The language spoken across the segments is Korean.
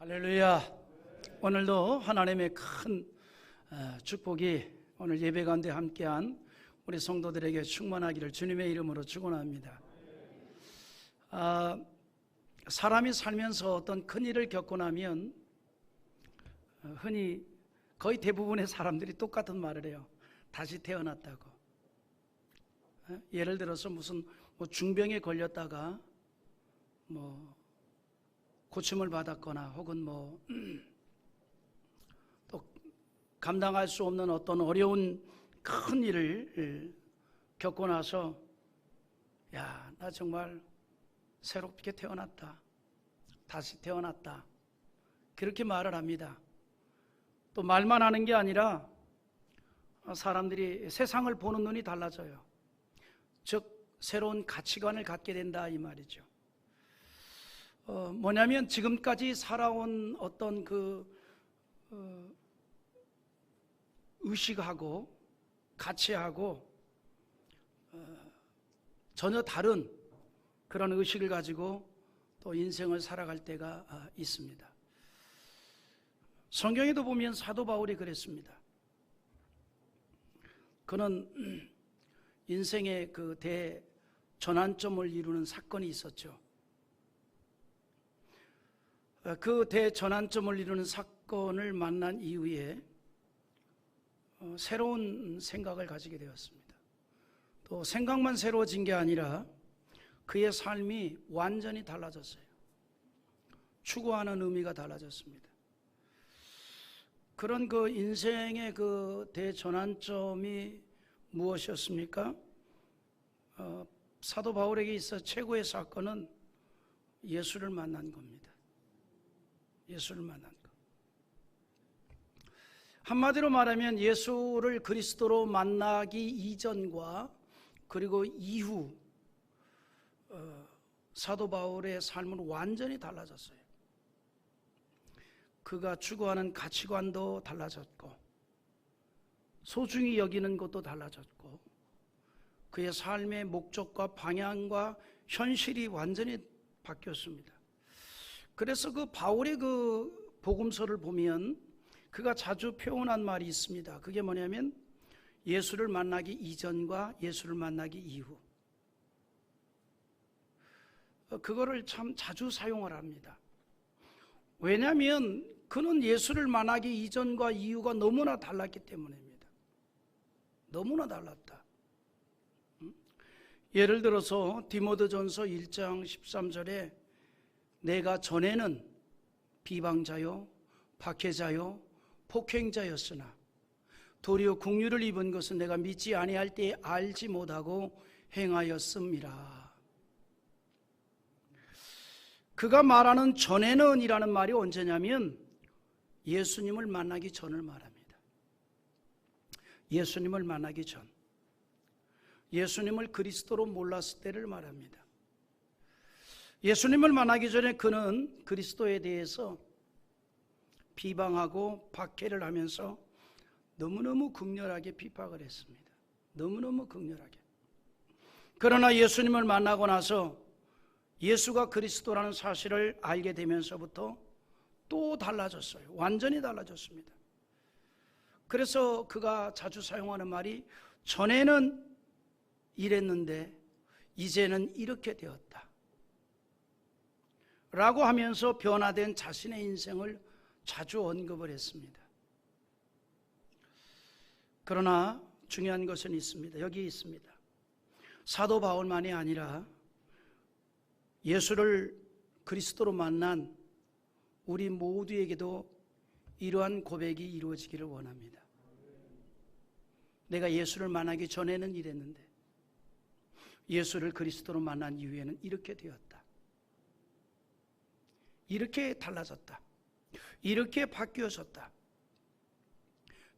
할렐루야. 오늘도 하나님의 큰 축복이 오늘 예배 가운데 함께한 우리 성도들에게 충만하기를 주님의 이름으로 축원합니다. 사람이 살면서 어떤 큰 일을 겪고 나면 흔히 거의 대부분의 사람들이 똑같은 말을 해요. 다시 태어났다고. 예를 들어서 무슨 중병에 걸렸다가 고침을 받았거나 혹은 또 감당할 수 없는 어떤 어려운 큰 일을 겪고 나서 나 정말 새롭게 태어났다, 다시 태어났다, 그렇게 말을 합니다. 또 말만 하는 게 아니라 사람들이 세상을 보는 눈이 달라져요. 즉 새로운 가치관을 갖게 된다 이 말이죠. 뭐냐면 지금까지 살아온 어떤 의식하고 가치하고 전혀 다른 그런 의식을 가지고 또 인생을 살아갈 때가 있습니다. 성경에도 보면 사도 바울이 그랬습니다. 그는 인생의 그 대전환점을 이루는 사건이 있었죠. 그 대전환점을 이루는 사건을 만난 이후에 새로운 생각을 가지게 되었습니다. 또 생각만 새로워진 게 아니라 그의 삶이 완전히 달라졌어요. 추구하는 의미가 달라졌습니다. 그런 그 인생의 그 대전환점이 무엇이었습니까? 사도 바울에게 있어 최고의 사건은 예수를 만난 겁니다. 예수를 만난 것. 한마디로 말하면 예수를 그리스도로 만나기 이전과 그리고 이후 사도 바울의 삶은 완전히 달라졌어요. 그가 추구하는 가치관도 달라졌고 소중히 여기는 것도 달라졌고 그의 삶의 목적과 방향과 현실이 완전히 바뀌었습니다. 그래서 그 바울의 그 복음서를 보면 그가 자주 표현한 말이 있습니다. 그게 뭐냐면 예수를 만나기 이전과 예수를 만나기 이후. 그거를 참 자주 사용을 합니다. 왜냐하면 그는 예수를 만나기 이전과 이후가 너무나 달랐기 때문입니다. 너무나 달랐다. 예를 들어서 디모데전서 1장 13절에 내가 전에는 비방자요 박해자요 폭행자였으나 도리어 긍휼을 입은 것은 내가 믿지 아니할 때에 알지 못하고 행하였음이라. 그가 말하는 전에는 이라는 말이 언제냐면 예수님을 만나기 전을 말합니다. 예수님을 만나기 전, 예수님을 그리스도로 몰랐을 때를 말합니다. 예수님을 만나기 전에 그는 그리스도에 대해서 비방하고 박해를 하면서 너무너무 극렬하게 비판을 했습니다. 너무너무 극렬하게. 그러나 예수님을 만나고 나서 예수가 그리스도라는 사실을 알게 되면서부터 또 달라졌어요. 완전히 달라졌습니다. 그래서 그가 자주 사용하는 말이 전에는 이랬는데 이제는 이렇게 되었다 라고 하면서 변화된 자신의 인생을 자주 언급을 했습니다. 그러나 중요한 것은 있습니다. 여기 있습니다. 사도 바울만이 아니라 예수를 그리스도로 만난 우리 모두에게도 이러한 고백이 이루어지기를 원합니다. 내가 예수를 만나기 전에는 이랬는데 예수를 그리스도로 만난 이후에는 이렇게 되었다. 이렇게 달라졌다. 이렇게 바뀌어졌다.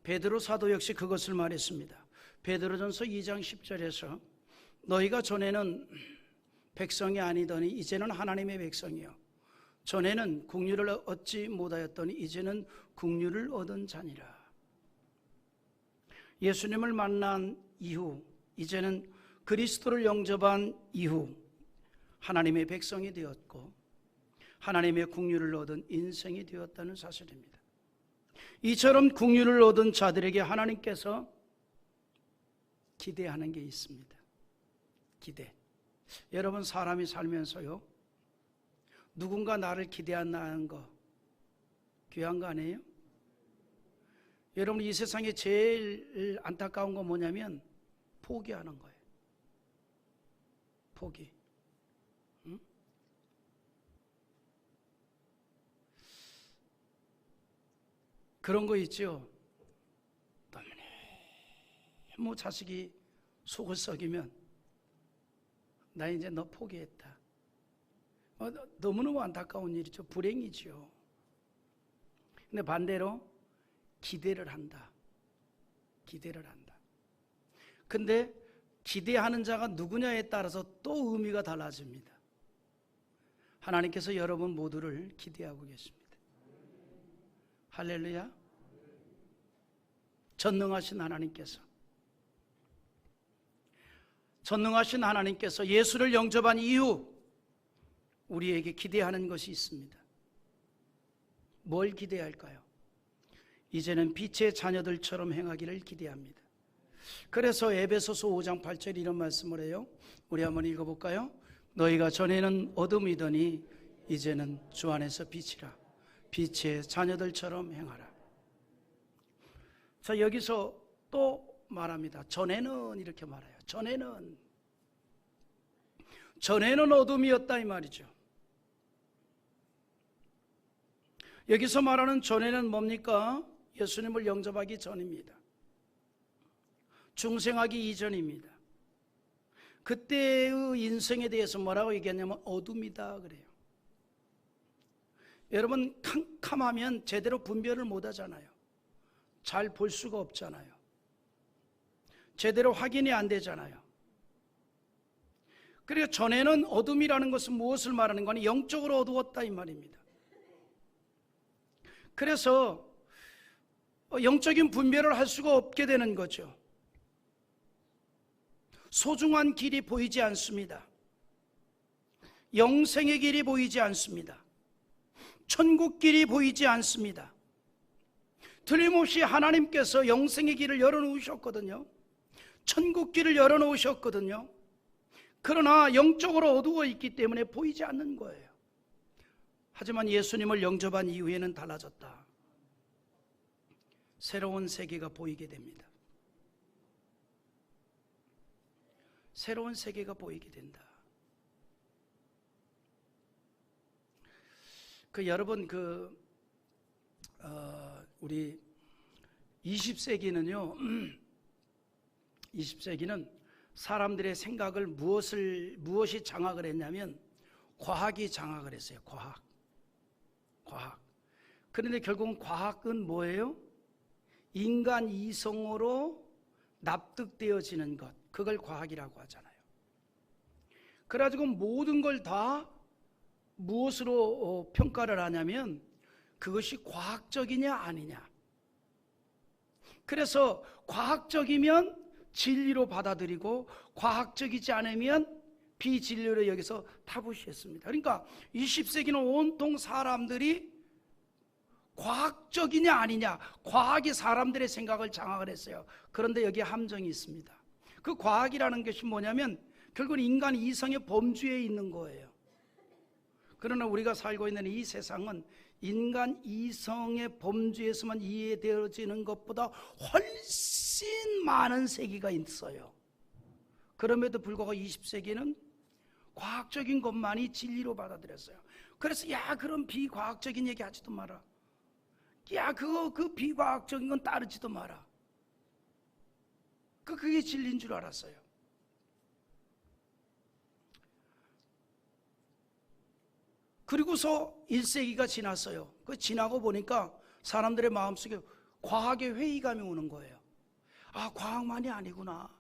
베드로 사도 역시 그것을 말했습니다. 베드로전서 2장 10절에서 너희가 전에는 백성이 아니더니 이제는 하나님의 백성이요 전에는 긍휼을 얻지 못하였더니 이제는 긍휼을 얻은 자니라. 예수님을 만난 이후 이제는 그리스도를 영접한 이후 하나님의 백성이 되었고 하나님의 국류를 얻은 인생이 되었다는 사실입니다. 이처럼 국류를 얻은 자들에게 하나님께서 기대하는 게 있습니다. 기대. 여러분, 사람이 살면서요, 누군가 나를 기대한다는 거 귀한 거 아니에요? 여러분, 이 세상에 제일 안타까운 건 뭐냐면 포기하는 거예요. 포기. 응? 그런 거 있죠. 너무 자식이 속을 썩이면 나 이제 너 포기했다. 너무너무 안타까운 일이죠. 불행이죠. 근데 반대로 기대를 한다. 기대를 한다. 근데 기대하는 자가 누구냐에 따라서 또 의미가 달라집니다. 하나님께서 여러분 모두를 기대하고 계십니다. 할렐루야. 전능하신 하나님께서 예수를 영접한 이후 우리에게 기대하는 것이 있습니다. 뭘 기대할까요? 이제는 빛의 자녀들처럼 행하기를 기대합니다. 그래서 에베소서 5장 8절 이런 말씀을 해요. 우리 한번 읽어볼까요? 너희가 전에는 어둠이더니 이제는 주 안에서 빛이라. 빛의 자녀들처럼 행하라. 자, 여기서 또 말합니다. 전에는 이렇게 말해요. 전에는 어둠이었다 이 말이죠. 여기서 말하는 전에는 뭡니까? 예수님을 영접하기 전입니다. 중생하기 이전입니다. 그때의 인생에 대해서 뭐라고 얘기하냐면 어둠이다 그래요. 여러분, 캄캄하면 제대로 분별을 못 하잖아요. 잘 볼 수가 없잖아요. 제대로 확인이 안 되잖아요. 그래서 전에는 어둠이라는 것은 무엇을 말하는 거니? 영적으로 어두웠다 이 말입니다. 그래서 영적인 분별을 할 수가 없게 되는 거죠. 소중한 길이 보이지 않습니다. 영생의 길이 보이지 않습니다. 천국 길이 보이지 않습니다. 틀림없이 하나님께서 영생의 길을 열어놓으셨거든요. 천국 길을 열어놓으셨거든요. 그러나 영적으로 어두워 있기 때문에 보이지 않는 거예요. 하지만 예수님을 영접한 이후에는 달라졌다. 새로운 세계가 보이게 됩니다. 새로운 세계가 보이게 된다. 여러분 우리 20세기는요. 20세기는 사람들의 생각을 무엇이 장악을 했냐면 과학이 장악을 했어요. 과학. 그런데 결국은 과학은 뭐예요? 인간 이성으로 납득되어지는 것, 그걸 과학이라고 하잖아요. 그래가지고 모든 걸 다 무엇으로 평가를 하냐면 그것이 과학적이냐 아니냐. 그래서 과학적이면 진리로 받아들이고 과학적이지 않으면 비진리로 여기서 타부시했습니다. 그러니까 20세기는 온통 사람들이 과학적이냐 아니냐, 과학이 사람들의 생각을 장악을 했어요. 그런데 여기에 함정이 있습니다. 그 과학이라는 것이 뭐냐면 결국은 인간 이성의 범주에 있는 거예요. 그러나 우리가 살고 있는 이 세상은 인간 이성의 범주에서만 이해되어지는 것보다 훨씬 많은 세계가 있어요. 그럼에도 불구하고 20세기는 과학적인 것만이 진리로 받아들였어요. 그래서 그럼 비과학적인 얘기 하지도 마라. 그 비과학적인 건 따르지도 마라. 그게 진리인 줄 알았어요. 그리고서 1세기가 지났어요. 지나고 보니까 사람들의 마음속에 과학의 회의감이 오는 거예요. 아, 과학만이 아니구나.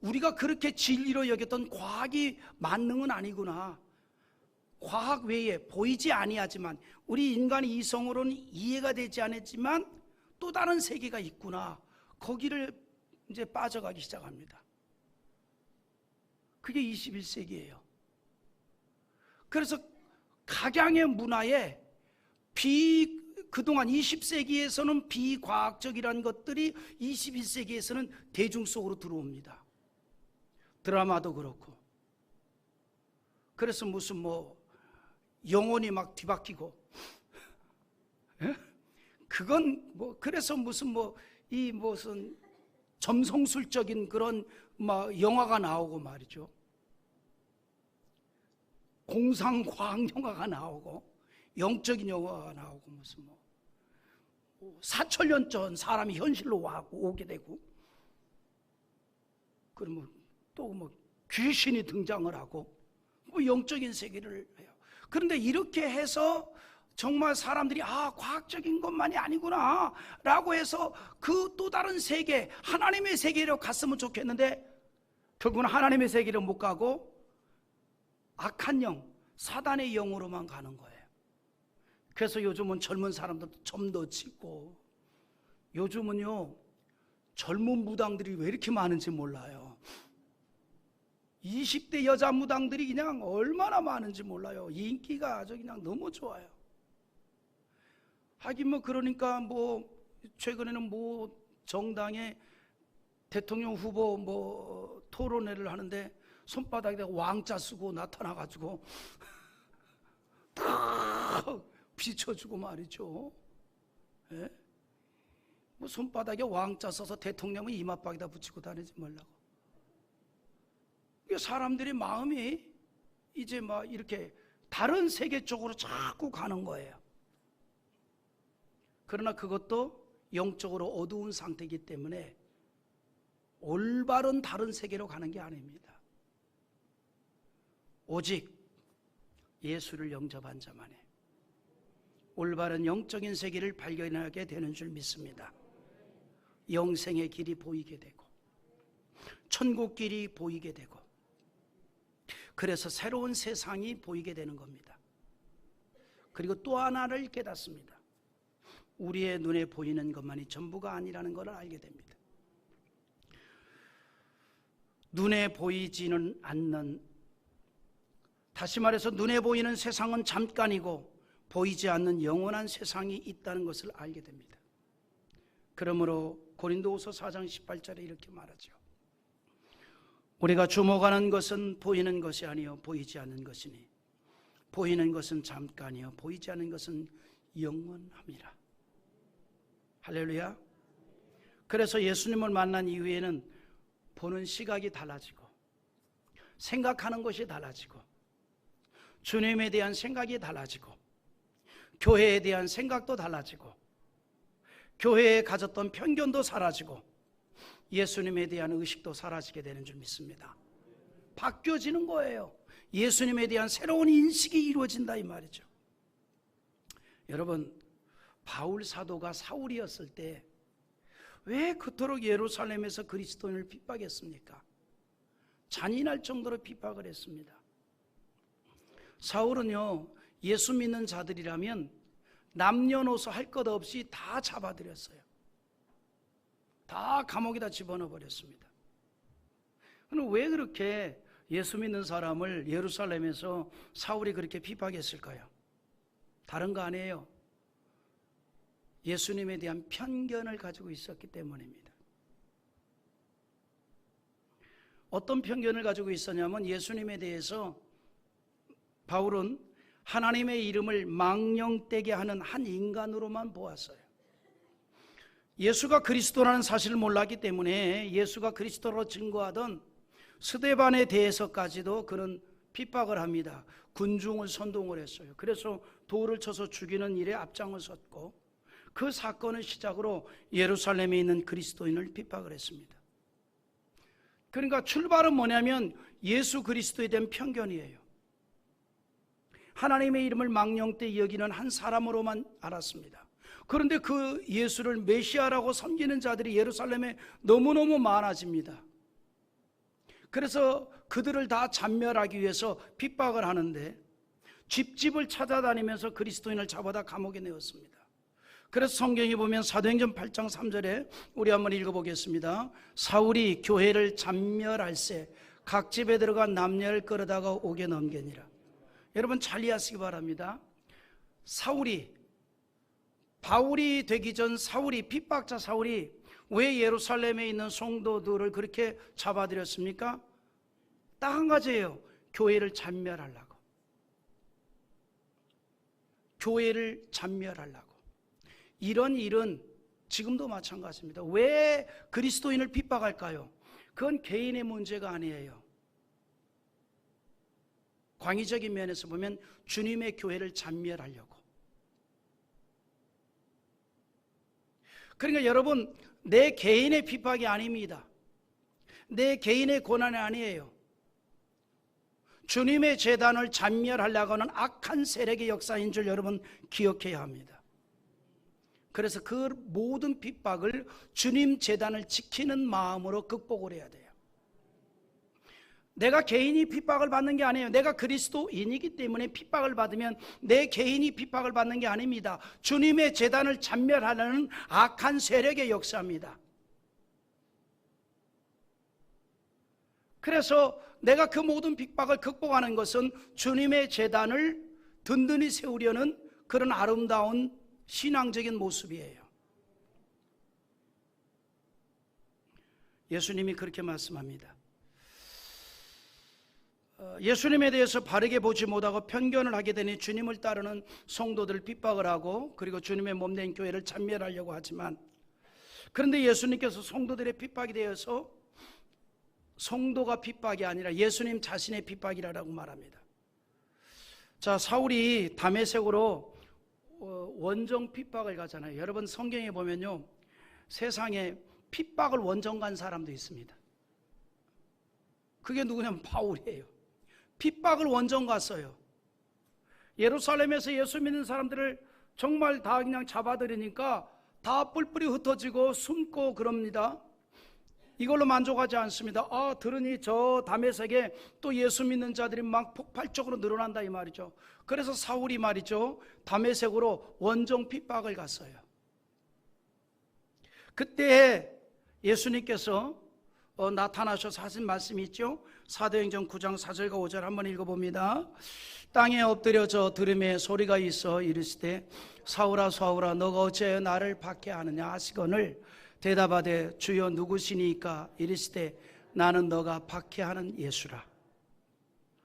우리가 그렇게 진리로 여겼던 과학이 만능은 아니구나. 과학 외에 보이지 아니하지만 우리 인간의 이성으로는 이해가 되지 않았지만 또 다른 세계가 있구나. 거기를 이제 빠져가기 시작합니다. 그게 21세기예요. 그래서 각양의 문화에 그동안 20세기에서는 비과학적이라는 것들이 21세기에서는 대중 속으로 들어옵니다. 드라마도 그렇고. 그래서 무슨 영혼이 막 뒤바뀌고, 예? 그건 그래서 무슨 무슨 점성술적인 그런 영화가 나오고 말이죠. 공상과학 영화가 나오고, 영적인 영화가 나오고, 무슨 4,000년 전 사람이 현실로 오게 되고, 그러면 또 귀신이 등장을 하고, 영적인 세계를 해요. 그런데 이렇게 해서 정말 사람들이 과학적인 것만이 아니구나 라고 해서 그 또 다른 세계, 하나님의 세계로 갔으면 좋겠는데 결국은 하나님의 세계로 못 가고 악한 영, 사단의 영으로만 가는 거예요. 그래서 요즘은 젊은 사람들도 점도 찍고, 요즘은요 젊은 무당들이 왜 이렇게 많은지 몰라요. 20대 여자 무당들이 그냥 얼마나 많은지 몰라요. 인기가 아주 그냥 너무 좋아요. 하긴 그러니까 최근에는 정당의 대통령 후보 토론회를 하는데 손바닥에다가 왕자 쓰고 나타나가지고 탁 비춰주고 말이죠. 예? 손바닥에 왕자 써서 대통령은 이마박에다 붙이고 다니지 말라고. 사람들의 마음이 이제 이렇게 다른 세계 쪽으로 자꾸 가는 거예요. 그러나 그것도 영적으로 어두운 상태이기 때문에 올바른 다른 세계로 가는 게 아닙니다. 오직 예수를 영접한 자만이 올바른 영적인 세계를 발견하게 되는 줄 믿습니다. 영생의 길이 보이게 되고 천국 길이 보이게 되고, 그래서 새로운 세상이 보이게 되는 겁니다. 그리고 또 하나를 깨닫습니다. 우리의 눈에 보이는 것만이 전부가 아니라는 것을 알게 됩니다. 눈에 보이지는 않는, 다시 말해서 눈에 보이는 세상은 잠깐이고 보이지 않는 영원한 세상이 있다는 것을 알게 됩니다. 그러므로 고린도후서 4장 18절에 이렇게 말하죠. 우리가 주목하는 것은 보이는 것이 아니요 보이지 않는 것이니 보이는 것은 잠깐이요 보이지 않는 것은 영원함이라. 할렐루야. 그래서 예수님을 만난 이후에는 보는 시각이 달라지고 생각하는 것이 달라지고 주님에 대한 생각이 달라지고 교회에 대한 생각도 달라지고 교회에 가졌던 편견도 사라지고 예수님에 대한 의식도 사라지게 되는 줄 믿습니다. 바뀌어지는 거예요. 예수님에 대한 새로운 인식이 이루어진다 이 말이죠. 여러분, 바울 사도가 사울이었을 때 왜 그토록 예루살렘에서 그리스도인을 핍박했습니까? 잔인할 정도로 핍박을 했습니다. 사울은요, 예수 믿는 자들이라면 남녀노소 할 것 없이 다 잡아들였어요. 다 감옥에다 집어넣어 버렸습니다. 그럼 왜 그렇게 예수 믿는 사람을 예루살렘에서 사울이 그렇게 핍박했을까요? 다른 거 아니에요. 예수님에 대한 편견을 가지고 있었기 때문입니다. 어떤 편견을 가지고 있었냐면 예수님에 대해서 바울은 하나님의 이름을 망령되게 하는 한 인간으로만 보았어요. 예수가 그리스도라는 사실을 몰랐기 때문에 예수가 그리스도로 증거하던 스데반에 대해서까지도 그런 핍박을 합니다. 군중을 선동을 했어요. 그래서 돌을 쳐서 죽이는 일에 앞장을 섰고 그 사건을 시작으로 예루살렘에 있는 그리스도인을 핍박을 했습니다. 그러니까 출발은 뭐냐면 예수 그리스도에 대한 편견이에요. 하나님의 이름을 망령되이 여기는 한 사람으로만 알았습니다. 그런데 그 예수를 메시아라고 섬기는 자들이 예루살렘에 너무너무 많아집니다. 그래서 그들을 다 잔멸하기 위해서 핍박을 하는데 집집을 찾아다니면서 그리스도인을 잡아다 감옥에 넣었습니다. 그래서 성경에 보면 사도행전 8장 3절에 우리 한번 읽어보겠습니다. 사울이 교회를 잔멸할세 각 집에 들어가 남녀를 끌어다가 옥에 넘기니라. 여러분 잘 이해하시기 바랍니다. 바울이 되기 전 핍박자 사울이 왜 예루살렘에 있는 성도들을 그렇게 잡아들였습니까? 딱 한 가지예요. 교회를 잔멸하려고. 교회를 잔멸하려고. 이런 일은 지금도 마찬가지입니다. 왜 그리스도인을 핍박할까요? 그건 개인의 문제가 아니에요. 광의적인 면에서 보면 주님의 교회를 잔멸하려고. 그러니까 여러분, 내 개인의 핍박이 아닙니다. 내 개인의 고난이 아니에요. 주님의 제단을 잔멸하려고 하는 악한 세력의 역사인 줄 여러분 기억해야 합니다. 그래서 그 모든 핍박을 주님 제단을 지키는 마음으로 극복을 해야 돼요. 내가 개인이 핍박을 받는 게 아니에요. 내가 그리스도인이기 때문에 핍박을 받으면 내 개인이 핍박을 받는 게 아닙니다. 주님의 제단을 잔멸하려는 악한 세력의 역사입니다. 그래서 내가 그 모든 핍박을 극복하는 것은 주님의 제단을 든든히 세우려는 그런 아름다운 신앙적인 모습이에요. 예수님이 그렇게 말씀합니다. 예수님에 대해서 바르게 보지 못하고 편견을 하게 되니 주님을 따르는 성도들을 핍박을 하고 그리고 주님의 몸된 교회를 찬멸하려고 하지만, 그런데 예수님께서 성도들의 핍박이 되어서 성도가 핍박이 아니라 예수님 자신의 핍박이라고 말합니다. 자, 사울이 다메섹으로 원정 핍박을 가잖아요. 여러분 성경에 보면요, 세상에 핍박을 원정 간 사람도 있습니다. 그게 누구냐면 바울이에요. 핍박을 원정 갔어요. 예루살렘에서 예수 믿는 사람들을 정말 다 그냥 잡아들이니까 다 뿔뿔이 흩어지고 숨고 그럽니다. 이걸로 만족하지 않습니다. 들으니 저 다메섹에 또 예수 믿는 자들이 막 폭발적으로 늘어난다 이 말이죠. 그래서 사울이 말이죠, 다메섹으로 원정 핍박을 갔어요. 그때 예수님께서 나타나셔서 하신 말씀이 있죠. 사도행전 9장 4절과 5절 한번 읽어봅니다. 땅에 엎드려져 들음에 소리가 있어 이르시되 사울아 사울아 너가 어찌하여 나를 박해하느냐 하시거늘 대답하되 주여 누구시니까 이르시되 나는 너가 박해하는 예수라.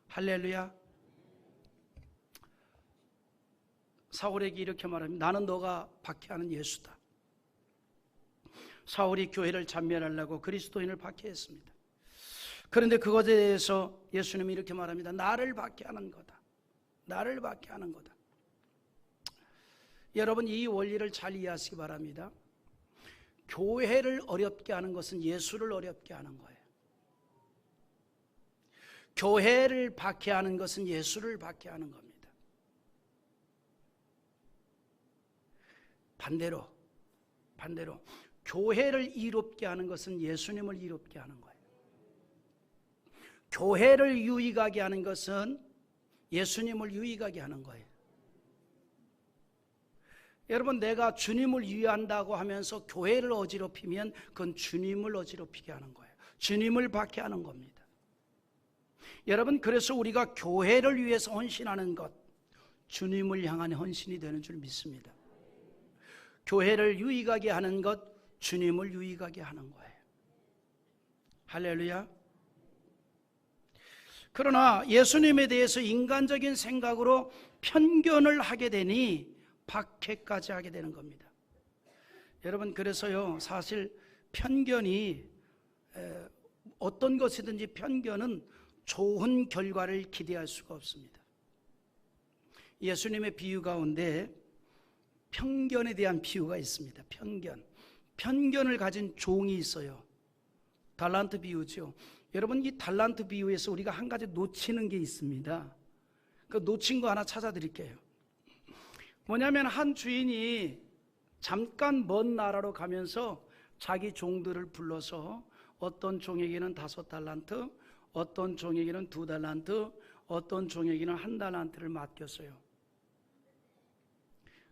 할렐루야. 사울에게 이렇게 말합니다. 나는 너가 박해하는 예수다. 사울이 교회를 잔멸하려고 그리스도인을 박해했습니다. 그런데 그것에 대해서 예수님이 이렇게 말합니다. 나를 박해하는 거다. 나를 박해하는 거다. 여러분 이 원리를 잘 이해하시기 바랍니다. 교회를 어렵게 하는 것은 예수를 어렵게 하는 거예요. 교회를 박해하는 것은 예수를 박해하는 겁니다. 반대로 교회를 이롭게 하는 것은 예수님을 이롭게 하는 거예요. 교회를 유익하게 하는 것은 예수님을 유익하게 하는 거예요. 여러분 내가 주님을 위한다고 하면서 교회를 어지럽히면 그건 주님을 어지럽히게 하는 거예요. 주님을 박해하는 겁니다. 여러분 그래서 우리가 교회를 위해서 헌신하는 것, 주님을 향한 헌신이 되는 줄 믿습니다. 교회를 유익하게 하는 것, 주님을 유익하게 하는 거예요. 할렐루야. 그러나 예수님에 대해서 인간적인 생각으로 편견을 하게 되니 박해까지 하게 되는 겁니다. 여러분 그래서요, 사실 편견이 어떤 것이든지 편견은 좋은 결과를 기대할 수가 없습니다. 예수님의 비유 가운데 편견에 대한 비유가 있습니다. 편견을 가진 종이 있어요. 달란트 비유죠. 여러분 이 달란트 비유에서 우리가 한 가지 놓치는 게 있습니다. 그 놓친 거 하나 찾아드릴게요. 뭐냐면 한 주인이 잠깐 먼 나라로 가면서 자기 종들을 불러서 어떤 종에게는 5달란트, 어떤 종에게는 2달란트, 어떤 종에게는 1달란트를 맡겼어요.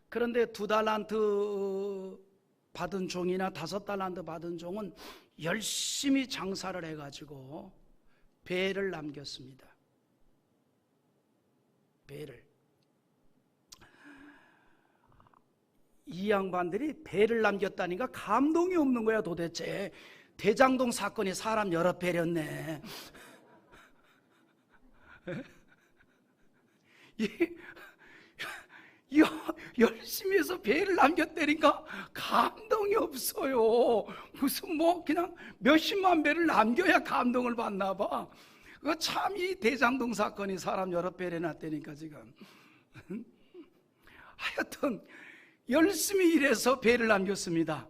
그런데 2달란트 받은 종이나 5달란트 받은 종은 열심히 장사를 해가지고 배를 남겼습니다. 배를. 이 양반들이 배를 남겼다니까 감동이 없는 거야. 도대체 대장동 사건이 사람 여러 배렸네. 열심히 해서 배를 남겼다니까 감동이 없어요. 무슨 뭐 그냥 몇십만 배를 남겨야 감동을 받나 봐. 그 참 이 대장동 사건이 사람 여러 배 해놨다니까 지금. 하여튼 열심히 일해서 배를 남겼습니다.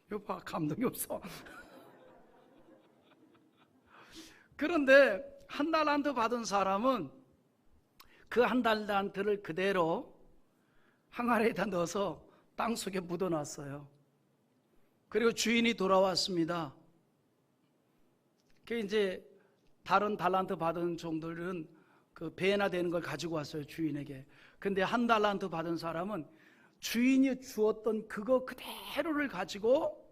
이거 봐, 감동이 없어. 그런데 한 달란트 받은 사람은 그 한 달란트를 그대로 항아리에다 넣어서 땅속에 묻어놨어요. 그리고 주인이 돌아왔습니다. 그 이제 다른 달란트 받은 종들은 그 배나 되는 걸 가지고 왔어요, 주인에게. 근데 한 달란트 받은 사람은 주인이 주었던 그거 그대로를 가지고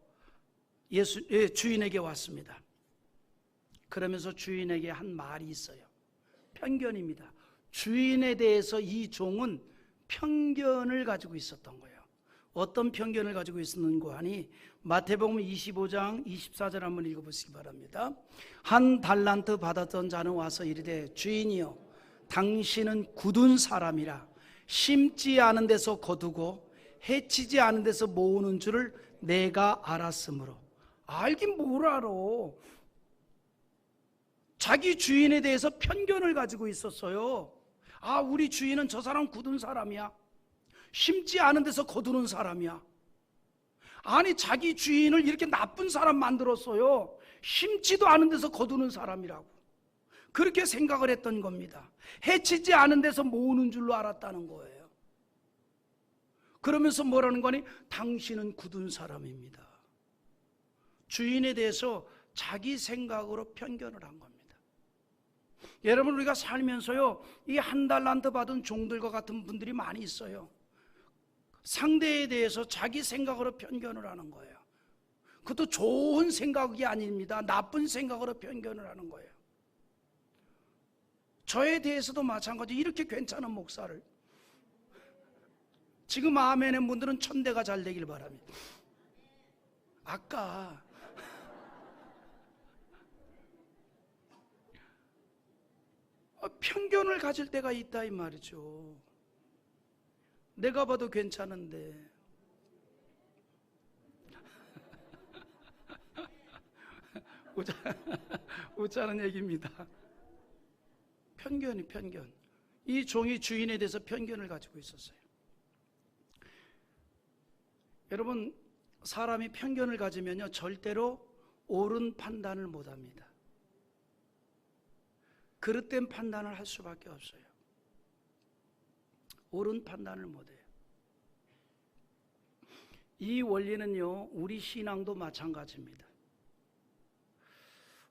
주인에게 왔습니다. 그러면서 주인에게 한 말이 있어요. 편견입니다. 주인에 대해서 이 종은 편견을 가지고 있었던 거예요. 어떤 편견을 가지고 있었는가 하니 마태복음 25장 24절 한번 읽어보시기 바랍니다. 한 달란트 받았던 자는 와서 이르되 주인이여 당신은 굳은 사람이라 심지 않은 데서 거두고 해치지 않은 데서 모으는 줄을 내가 알았으므로. 알긴 뭘 알아. 자기 주인에 대해서 편견을 가지고 있었어요. 아, 우리 주인은 저 사람 굳은 사람이야. 심지 않은 데서 거두는 사람이야. 아니, 자기 주인을 이렇게 나쁜 사람 만들었어요. 심지도 않은 데서 거두는 사람이라고. 그렇게 생각을 했던 겁니다. 해치지 않은 데서 모으는 줄로 알았다는 거예요. 그러면서 뭐라는 거니? 당신은 굳은 사람입니다. 주인에 대해서 자기 생각으로 편견을 한 겁니다. 여러분, 우리가 살면서요, 이 한 달란트 받은 종들과 같은 분들이 많이 있어요. 상대에 대해서 자기 생각으로 편견을 하는 거예요. 그것도 좋은 생각이 아닙니다. 나쁜 생각으로 편견을 하는 거예요. 저에 대해서도 마찬가지. 이렇게 괜찮은 목사를, 지금 아멘의 분들은 천대가 잘 되길 바랍니다. 아까 편견을 가질 때가 있다 이 말이죠. 내가 봐도 괜찮은데. 웃자는 얘기입니다. 편견. 이 종이 주인에 대해서 편견을 가지고 있었어요. 여러분, 사람이 편견을 가지면요, 절대로 옳은 판단을 못합니다. 그릇된 판단을 할 수밖에 없어요. 옳은 판단을 못해요. 이 원리는요, 우리 신앙도 마찬가지입니다.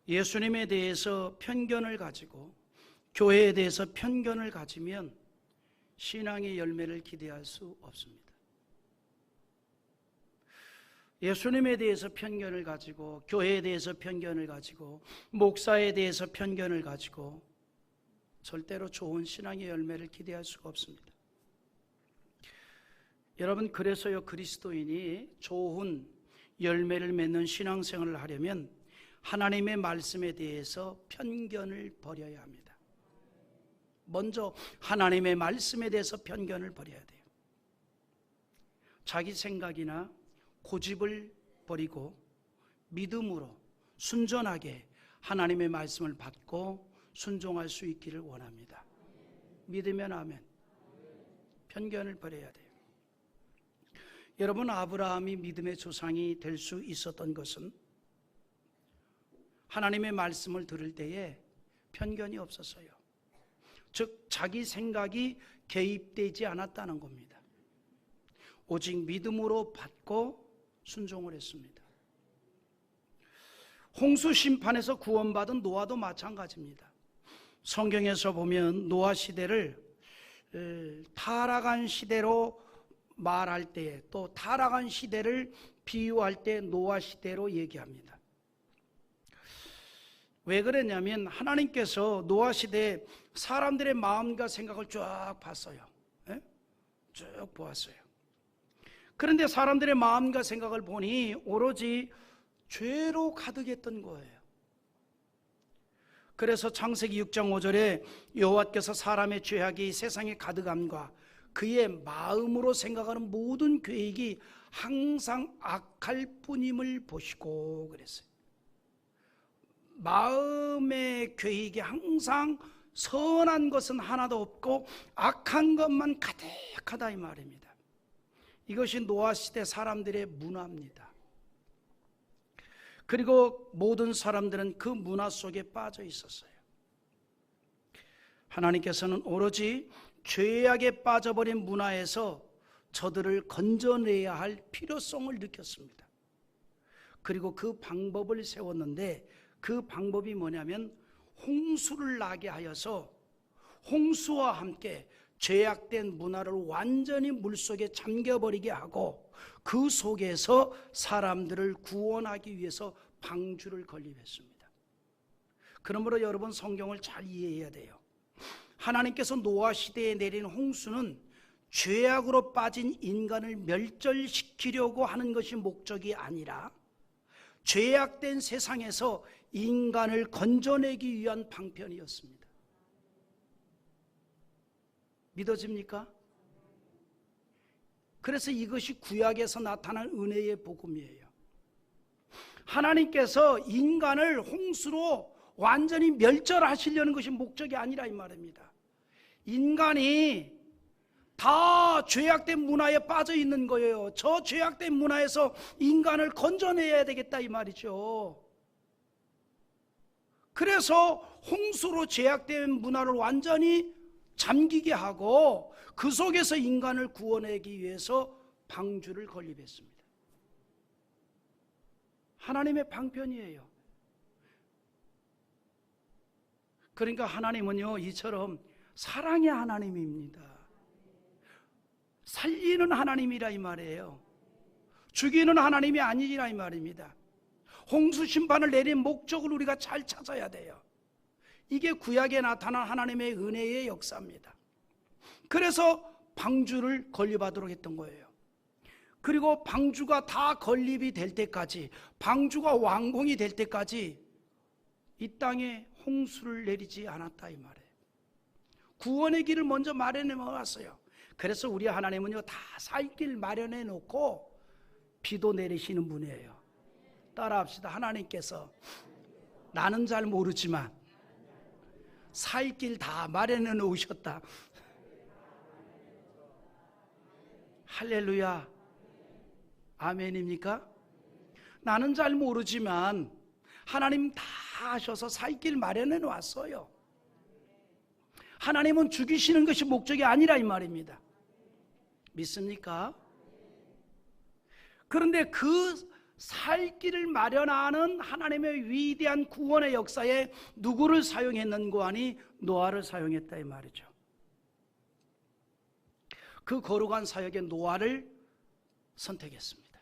예수님에 대해서 편견을 가지고 교회에 대해서 편견을 가지면 신앙의 열매를 기대할 수 없습니다. 예수님에 대해서 편견을 가지고 교회에 대해서 편견을 가지고 목사에 대해서 편견을 가지고 절대로 좋은 신앙의 열매를 기대할 수가 없습니다. 여러분, 그래서요, 그리스도인이 좋은 열매를 맺는 신앙생활을 하려면 하나님의 말씀에 대해서 편견을 버려야 합니다. 먼저 하나님의 말씀에 대해서 편견을 버려야 돼요. 자기 생각이나 고집을 버리고 믿음으로 순전하게 하나님의 말씀을 받고 순종할 수 있기를 원합니다. 믿으면 아멘. 편견을 버려야 돼요. 여러분, 아브라함이 믿음의 조상이 될 수 있었던 것은 하나님의 말씀을 들을 때에 편견이 없었어요. 즉, 자기 생각이 개입되지 않았다는 겁니다. 오직 믿음으로 받고 순종을 했습니다. 홍수 심판에서 구원받은 노아도 마찬가지입니다. 성경에서 보면 노아 시대를 타락한 시대로 말할 때, 또 타락한 시대를 비유할 때 노아 시대로 얘기합니다. 왜 그랬냐면 하나님께서 노아 시대에 사람들의 마음과 생각을 쭉 봤어요. 예? 쭉 보았어요. 그런데 사람들의 마음과 생각을 보니 오로지 죄로 가득했던 거예요. 그래서 창세기 6장 5절에 여호와께서 사람의 죄악이 세상에 가득함과 그의 마음으로 생각하는 모든 계획이 항상 악할 뿐임을 보시고 그랬어요. 마음의 계획이 항상 선한 것은 하나도 없고 악한 것만 가득하다 이 말입니다. 이것이 노아 시대 사람들의 문화입니다. 그리고 모든 사람들은 그 문화 속에 빠져 있었어요. 하나님께서는 오로지 죄악에 빠져버린 문화에서 저들을 건져내야 할 필요성을 느꼈습니다. 그리고 그 방법을 세웠는데 그 방법이 뭐냐면 홍수를 나게 하여서 홍수와 함께 죄악된 문화를 완전히 물속에 잠겨버리게 하고 그 속에서 사람들을 구원하기 위해서 방주를 건립했습니다. 그러므로 여러분 성경을 잘 이해해야 돼요. 하나님께서 노아 시대에 내린 홍수는 죄악으로 빠진 인간을 멸절시키려고 하는 것이 목적이 아니라 죄악된 세상에서 인간을 건져내기 위한 방편이었습니다. 믿어집니까? 그래서 이것이 구약에서 나타난 은혜의 복음이에요. 하나님께서 인간을 홍수로 완전히 멸절하시려는 것이 목적이 아니라 이 말입니다. 인간이 다 죄악된 문화에 빠져 있는 거예요. 저 죄악된 문화에서 인간을 건져내야 되겠다 이 말이죠. 그래서 홍수로 죄악된 문화를 완전히 잠기게 하고 그 속에서 인간을 구원하기 위해서 방주를 건립했습니다. 하나님의 방편이에요. 그러니까 하나님은요 이처럼 사랑의 하나님입니다. 살리는 하나님이라 이 말이에요. 죽이는 하나님이 아니라 이 말입니다. 홍수 심판을 내린 목적을 우리가 잘 찾아야 돼요. 이게 구약에 나타난 하나님의 은혜의 역사입니다. 그래서 방주를 건립하도록 했던 거예요. 그리고 방주가 다 건립이 될 때까지, 방주가 완공이 될 때까지 이 땅에 홍수를 내리지 않았다 이 말이에요. 구원의 길을 먼저 마련해 놓았어요. 그래서 우리 하나님은요 다 살 길 마련해 놓고 비도 내리시는 분이에요. 따라합시다. 하나님께서 나는 잘 모르지만 살 길 다 마련해 놓으셨다. 할렐루야. 아멘입니까? 나는 잘 모르지만 하나님 다 하셔서 살 길 마련해 놓았어요. 하나님은 죽이시는 것이 목적이 아니라 이 말입니다. 믿습니까? 그런데 그 살 길을 마련하는 하나님의 위대한 구원의 역사에 누구를 사용했는고 하니 노아를 사용했다 이 말이죠. 그 거룩한 사역에 노아를 선택했습니다.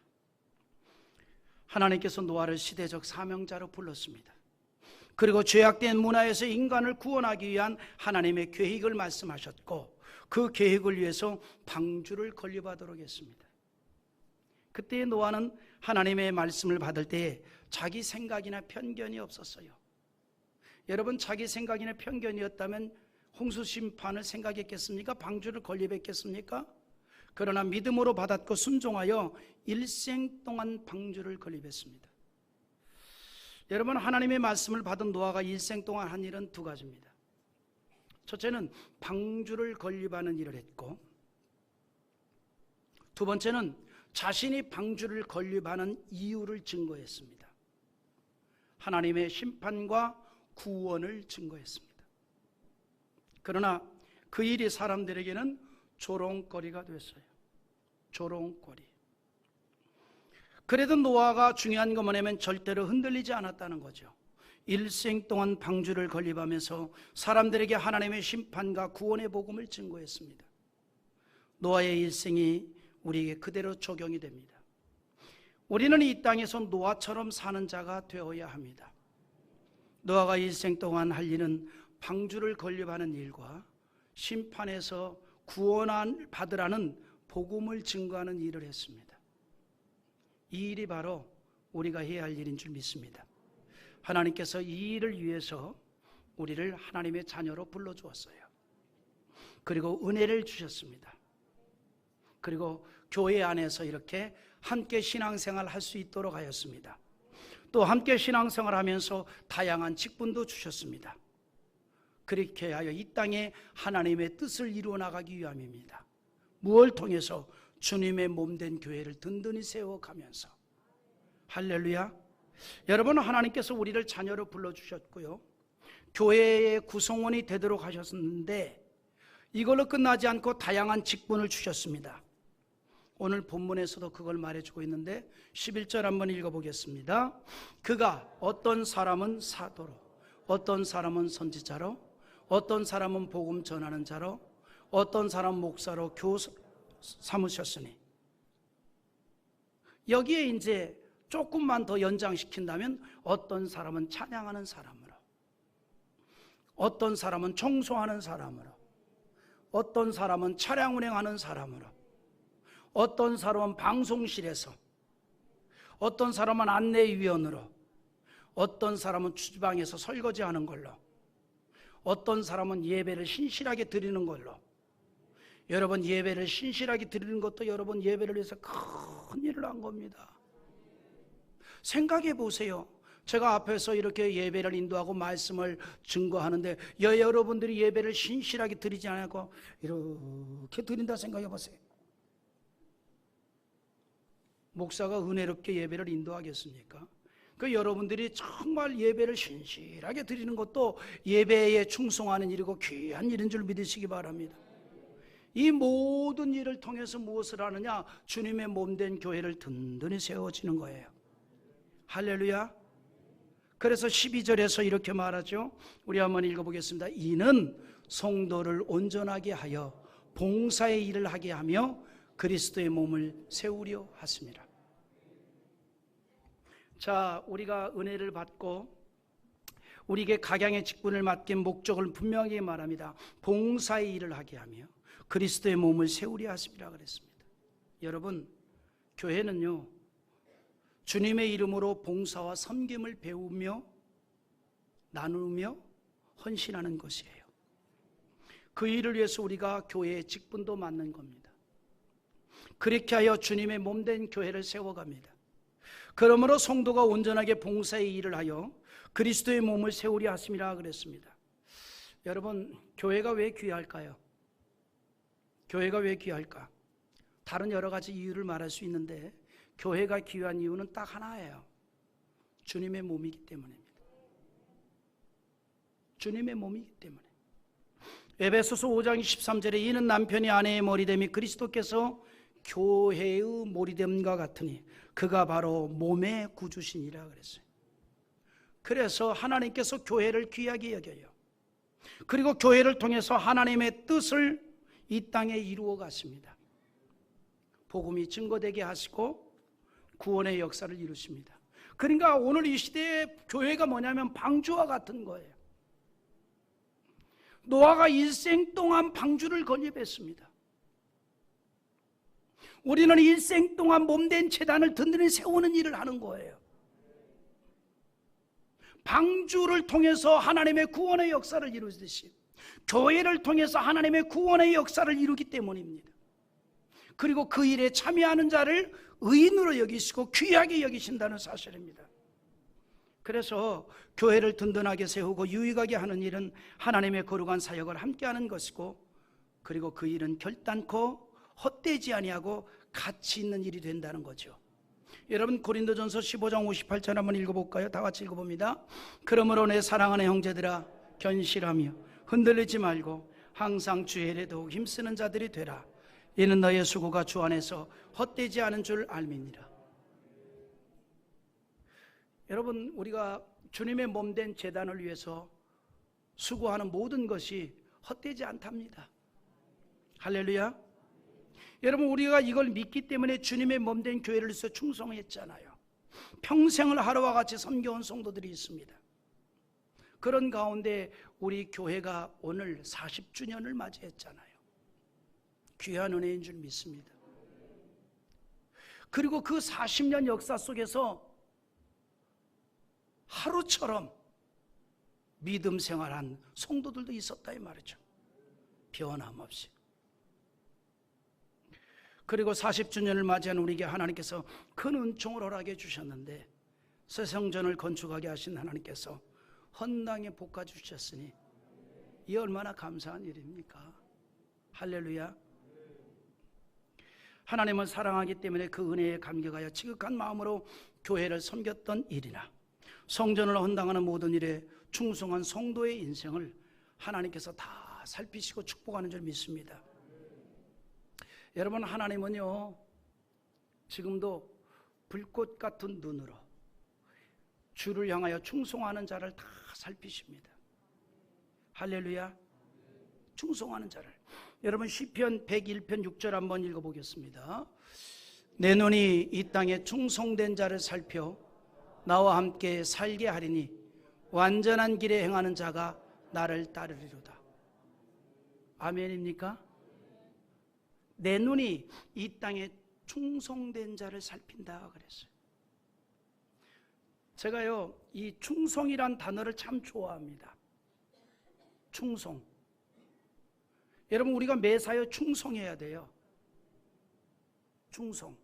하나님께서 노아를 시대적 사명자로 불렀습니다. 그리고 죄악된 문화에서 인간을 구원하기 위한 하나님의 계획을 말씀하셨고 그 계획을 위해서 방주를 건립하도록 했습니다. 그때 노아는 하나님의 말씀을 받을 때 자기 생각이나 편견이 없었어요. 여러분 자기 생각이나 편견이었다면 홍수 심판을 생각했겠습니까? 방주를 건립했겠습니까? 그러나 믿음으로 받았고 순종하여 일생 동안 방주를 건립했습니다. 여러분 하나님의 말씀을 받은 노아가 일생 동안 한 일은 두 가지입니다. 첫째는 방주를 건립하는 일을 했고 두 번째는 자신이 방주를 건립하는 이유를 증거했습니다. 하나님의 심판과 구원을 증거했습니다. 그러나 그 일이 사람들에게는 조롱거리가 됐어요. 조롱거리. 그래도 노아가 중요한 건 뭐냐면 절대로 흔들리지 않았다는 거죠. 일생 동안 방주를 건립하면서 사람들에게 하나님의 심판과 구원의 복음을 증거했습니다. 노아의 일생이 우리에게 그대로 적용이 됩니다. 우리는 이 땅에서 노아처럼 사는 자가 되어야 합니다. 노아가 일생 동안 할 일은 방주를 건립하는 일과 심판에서 구원 받으라는 복음을 증거하는 일을 했습니다. 이 일이 바로 우리가 해야 할 일인 줄 믿습니다. 하나님께서 이 일을 위해서 우리를 하나님의 자녀로 불러주었어요. 그리고 은혜를 주셨습니다. 그리고 교회 안에서 이렇게 함께 신앙생활 할 수 있도록 하였습니다. 또 함께 신앙생활 하면서 다양한 직분도 주셨습니다. 그렇게 하여 이 땅에 하나님의 뜻을 이루어 나가기 위함입니다. 무엇을 통해서? 주님의 몸된 교회를 든든히 세워가면서. 할렐루야. 여러분, 하나님께서 우리를 자녀로 불러주셨고요, 교회의 구성원이 되도록 하셨는데 이걸로 끝나지 않고 다양한 직분을 주셨습니다. 오늘 본문에서도 그걸 말해주고 있는데 11절 한번 읽어보겠습니다. 그가 어떤 사람은 사도로, 어떤 사람은 선지자로, 어떤 사람은 복음 전하는 자로, 어떤 사람은 목사로 교사 삼으셨으니. 여기에 이제 조금만 더 연장시킨다면 어떤 사람은 찬양하는 사람으로, 어떤 사람은 청소하는 사람으로, 어떤 사람은 차량 운행하는 사람으로, 어떤 사람은 방송실에서, 어떤 사람은 안내위원으로, 어떤 사람은 주방에서 설거지하는 걸로, 어떤 사람은 예배를 신실하게 드리는 걸로. 여러분, 예배를 신실하게 드리는 것도 여러분 예배를 위해서 큰 일을 한 겁니다. 생각해 보세요. 제가 앞에서 이렇게 예배를 인도하고 말씀을 증거하는데 여러분들이 예배를 신실하게 드리지 않고 이렇게 드린다 생각해 보세요. 목사가 은혜롭게 예배를 인도하겠습니까? 그 여러분들이 정말 예배를 신실하게 드리는 것도 예배에 충성하는 일이고 귀한 일인 줄 믿으시기 바랍니다. 이 모든 일을 통해서 무엇을 하느냐? 주님의 몸된 교회를 든든히 세워지는 거예요. 할렐루야. 그래서 12절에서 이렇게 말하죠. 우리 한번 읽어보겠습니다. 이는 성도를 온전하게 하여 봉사의 일을 하게 하며 그리스도의 몸을 세우려 하십니다. 자, 우리가 은혜를 받고 우리에게 각양의 직분을 맡긴 목적을 분명히 말합니다. 봉사의 일을 하게 하며 그리스도의 몸을 세우려 하십니다 그랬습니다. 여러분, 교회는요, 주님의 이름으로 봉사와 섬김을 배우며 나누며 헌신하는 것이에요. 그 일을 위해서 우리가 교회의 직분도 맡는 겁니다. 그렇게 하여 주님의 몸된 교회를 세워갑니다. 그러므로 성도가 온전하게 봉사의 일을 하여 그리스도의 몸을 세우려 하심이라 그랬습니다. 여러분, 교회가 왜 귀할까요? 교회가 왜 귀할까? 다른 여러 가지 이유를 말할 수 있는데 교회가 귀한 이유는 딱 하나예요. 주님의 몸이기 때문입니다. 주님의 몸이기 때문에. 에베소서 5장 23절에 이는 남편이 아내의 머리됨이 그리스도께서 교회의 머리됨과 같으니 그가 바로 몸의 구주시니라 그랬어요. 그래서 하나님께서 교회를 귀하게 여겨요. 그리고 교회를 통해서 하나님의 뜻을 이 땅에 이루어 가십니다. 복음이 증거되게 하시고 구원의 역사를 이루십니다. 그러니까 오늘 이 시대의 교회가 뭐냐면 방주와 같은 거예요. 노아가 일생 동안 방주를 건립했습니다. 우리는 일생 동안 몸된 제단을 든든히 세우는 일을 하는 거예요. 방주를 통해서 하나님의 구원의 역사를 이루듯이 교회를 통해서 하나님의 구원의 역사를 이루기 때문입니다. 그리고 그 일에 참여하는 자를 의인으로 여기시고 귀하게 여기신다는 사실입니다. 그래서 교회를 든든하게 세우고 유익하게 하는 일은 하나님의 거룩한 사역을 함께하는 것이고, 그리고 그 일은 결단코 헛되지 아니하고 가치 있는 일이 된다는 거죠. 여러분, 고린도전서 15장 58절 한번 읽어볼까요? 다 같이 읽어봅니다. 그러므로 내 사랑하는 형제들아, 견실하며 흔들리지 말고 항상 주의 일에 더욱 힘쓰는 자들이 되라. 이는 너의 수고가 주 안에서 헛되지 않은 줄 알미니라. 여러분, 우리가 주님의 몸된 제단을 위해서 수고하는 모든 것이 헛되지 않답니다. 할렐루야. 여러분, 우리가 이걸 믿기 때문에 주님의 몸된 교회를 위해서 충성했잖아요. 평생을 하루와 같이 섬겨온 성도들이 있습니다. 그런 가운데 우리 교회가 오늘 40주년을 맞이했잖아요. 귀한 은혜인 줄 믿습니다. 그리고 그 40년 역사 속에서 하루처럼 믿음 생활한 성도들도 있었다 이 말이죠. 변함없이. 그리고 40주년을 맞이한 우리에게 하나님께서 큰 은총을 허락해 주셨는데, 새 성전을 건축하게 하신 하나님께서 헌당에 볶아 주셨으니 이 얼마나 감사한 일입니까? 할렐루야. 하나님을 사랑하기 때문에 그 은혜에 감격하여 지극한 마음으로 교회를 섬겼던 일이나 성전을 헌당하는 모든 일에 충성한 성도의 인생을 하나님께서 다 살피시고 축복하는 줄 믿습니다. 여러분, 하나님은요 지금도 불꽃 같은 눈으로 주를 향하여 충성하는 자를 다 살피십니다. 할렐루야. 충성하는 자를. 여러분, 시편 101편 6절 한번 읽어보겠습니다. 내 눈이 이 땅에 충성된 자를 살펴 나와 함께 살게 하리니 완전한 길에 행하는 자가 나를 따르리로다. 아멘입니까? 내 눈이 이 땅에 충성된 자를 살핀다 그랬어요. 제가요 이 충성이란 단어를 참 좋아합니다. 충성. 여러분, 우리가 매사에 충성해야 돼요. 충성.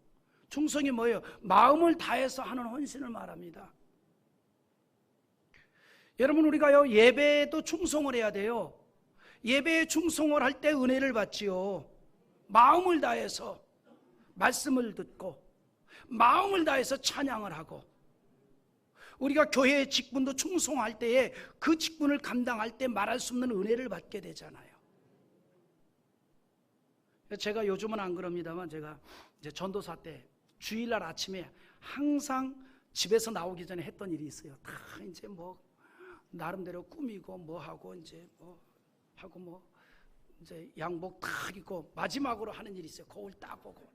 충성이 뭐예요? 마음을 다해서 하는 헌신을 말합니다. 여러분, 우리가요 예배에도 충성을 해야 돼요. 예배에 충성을 할 때 은혜를 받지요. 마음을 다해서 말씀을 듣고 마음을 다해서 찬양을 하고, 우리가 교회의 직분도 충성할 때에 그 직분을 감당할 때 말할 수 없는 은혜를 받게 되잖아요. 제가 요즘은 안 그럽니다만, 제가 이제 전도사 때 주일날 아침에 항상 집에서 나오기 전에 했던 일이 있어요. 다 이제 뭐 나름대로 꾸미고 뭐 하고 이제 뭐 하고 뭐 이제 양복 딱 입고 마지막으로 하는 일이 있어요. 거울 딱 보고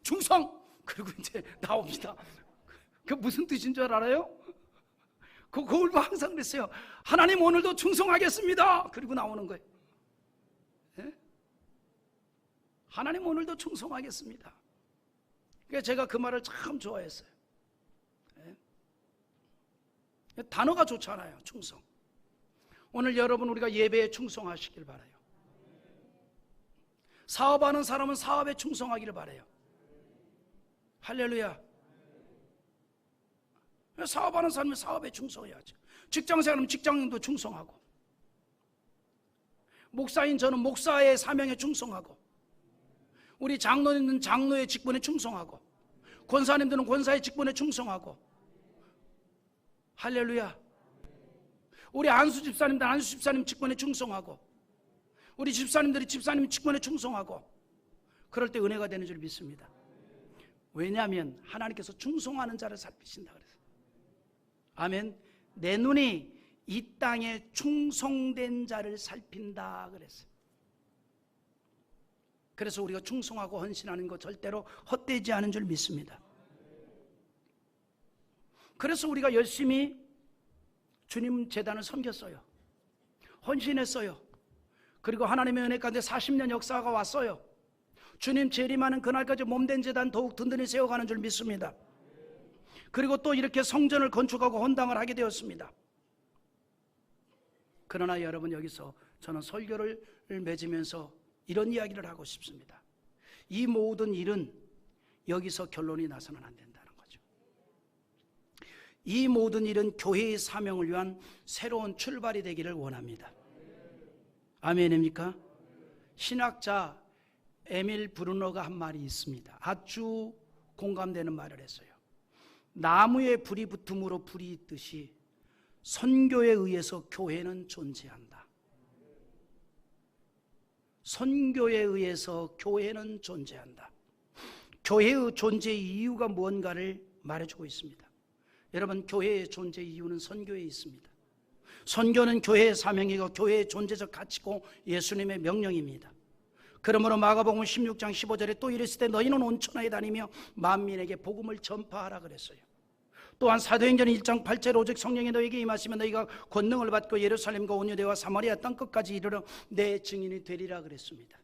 충성! 그리고 이제 나옵니다. 그 무슨 뜻인 줄 알아요? 그 거울 보고 항상 그랬어요. 하나님, 오늘도 충성하겠습니다. 그리고 나오는 거예요. 예? 하나님, 오늘도 충성하겠습니다. 그래서 제가 그 말을 참 좋아했어요. 예? 단어가 좋잖아요. 충성. 오늘 여러분, 우리가 예배에 충성하시길 바라요. 사업하는 사람은 사업에 충성하기를 바라요. 할렐루야. 사업하는 사람은 사업에 충성해야죠. 직장생활은 직장인도 충성하고, 목사인 저는 목사의 사명에 충성하고, 우리 장로님들은 장로의 직분에 충성하고, 권사님들은 권사의 직분에 충성하고. 할렐루야. 우리 안수 집사님들 안수 집사님 직분에 충성하고, 우리 집사님들이 집사님 직분에 충성하고. 그럴 때 은혜가 되는 줄 믿습니다. 왜냐하면 하나님께서 충성하는 자를 살피신다 그랬어요. 아멘. 내 눈이 이 땅에 충성된 자를 살핀다 그랬어요. 그래서 우리가 충성하고 헌신하는 것 절대로 헛되지 않은 줄 믿습니다. 그래서 우리가 열심히 주님 재단을 섬겼어요. 헌신했어요. 그리고 하나님의 은혜 가운데 40년 역사가 왔어요. 주님 재림하는 그날까지 몸된 재단 더욱 든든히 세워가는 줄 믿습니다. 그리고 또 이렇게 성전을 건축하고 헌당을 하게 되었습니다. 그러나 여러분, 여기서 저는 설교를 맺으면서 이런 이야기를 하고 싶습니다. 이 모든 일은 여기서 결론이 나서는 안 된다는 거죠. 이 모든 일은 교회의 사명을 위한 새로운 출발이 되기를 원합니다. 아멘입니까? 신학자 에밀 브루너가 한 말이 있습니다. 아주 공감되는 말을 했어요. 나무에 불이 붙음으로 불이 있듯이 선교에 의해서 교회는 존재한다. 선교에 의해서 교회는 존재한다. 교회의 존재 이유가 무언가를 말해주고 있습니다. 여러분, 교회의 존재 이유는 선교에 있습니다. 선교는 교회의 사명이고 교회의 존재적 가치고 예수님의 명령입니다. 그러므로 마가복음 16장 15절에 또 이랬을 때 너희는 온 천하에 다니며 만민에게 복음을 전파하라 그랬어요. 또한 사도행전 1장 8절 오직 성령이 너에게 임하시면 너희가 권능을 받고 예루살렘과 온 유대와 사마리아 땅 끝까지 이르러 내 증인이 되리라 그랬습니다.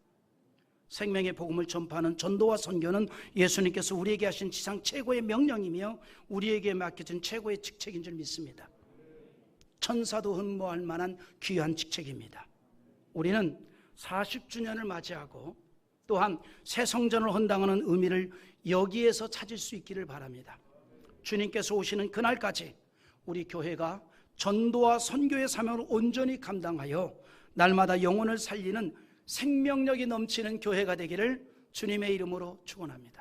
생명의 복음을 전파하는 전도와 선교는 예수님께서 우리에게 하신 지상 최고의 명령이며 우리에게 맡겨진 최고의 직책인 줄 믿습니다. 천사도 흠모할 만한 귀한 직책입니다. 우리는 40주년을 맞이하고 또한 새 성전을 헌당하는 의미를 여기에서 찾을 수 있기를 바랍니다. 주님께서 오시는 그날까지 우리 교회가 전도와 선교의 사명을 온전히 감당하여 날마다 영혼을 살리는 생명력이 넘치는 교회가 되기를 주님의 이름으로 축원합니다.